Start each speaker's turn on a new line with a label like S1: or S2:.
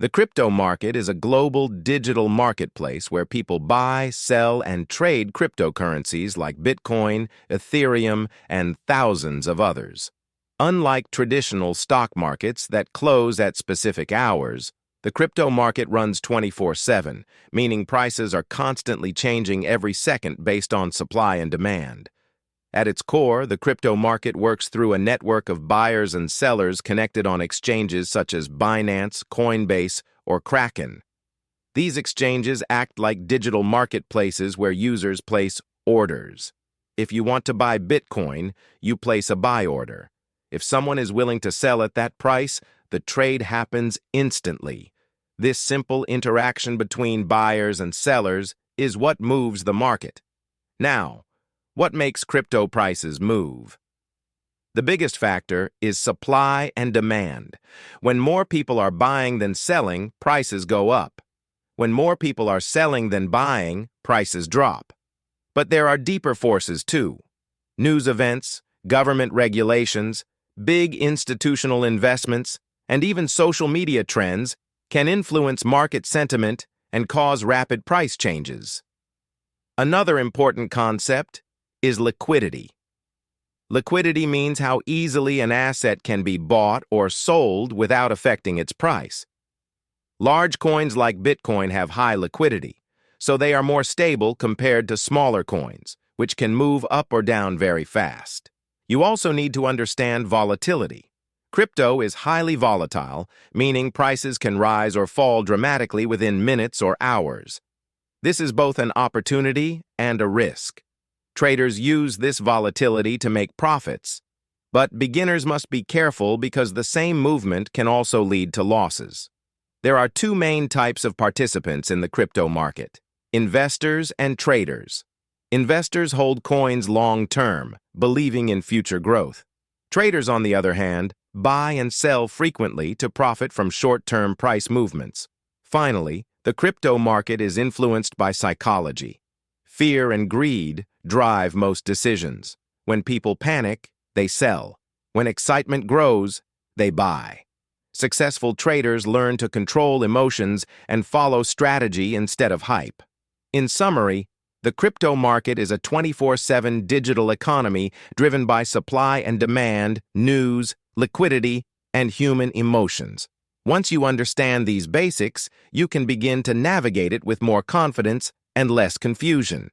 S1: The crypto market is a global digital marketplace where people buy, sell, and trade cryptocurrencies like Bitcoin, Ethereum, and thousands of others. Unlike traditional stock markets that close at specific hours, the crypto market runs 24/7, meaning prices are constantly changing every second based on supply and demand. At its core, the crypto market works through a network of buyers and sellers connected on exchanges such as Binance, Coinbase, or Kraken. These exchanges act like digital marketplaces where users place orders. If you want to buy Bitcoin, you place a buy order. If someone is willing to sell at that price, the trade happens instantly. This simple interaction between buyers and sellers is what moves the market. Now, what makes crypto prices move? The biggest factor is supply and demand. When more people are buying than selling, prices go up. When more people are selling than buying, prices drop. But there are deeper forces too. News events, government regulations, big institutional investments, and even social media trends can influence market sentiment and cause rapid price changes. Another important concept is liquidity. Liquidity means how easily an asset can be bought or sold without affecting its price. Large coins like Bitcoin have high liquidity, so they are more stable compared to smaller coins, which can move up or down very fast. You also need to understand volatility. Crypto is highly volatile, meaning prices can rise or fall dramatically within minutes or hours. This is both an opportunity and a risk. Traders use this volatility to make profits, but beginners must be careful because the same movement can also lead to losses. There are two main types of participants in the crypto market: investors and traders. Investors hold coins long-term, believing in future growth. Traders, on the other hand, buy and sell frequently to profit from short-term price movements. Finally, the crypto market is influenced by psychology. Fear and greed drive most decisions. When people panic, they sell. When excitement grows, they buy. Successful traders learn to control emotions and follow strategy instead of hype. In summary, the crypto market is a 24/7 digital economy driven by supply and demand, news, liquidity, and human emotions. Once you understand these basics, you can begin to navigate it with more confidence and less confusion.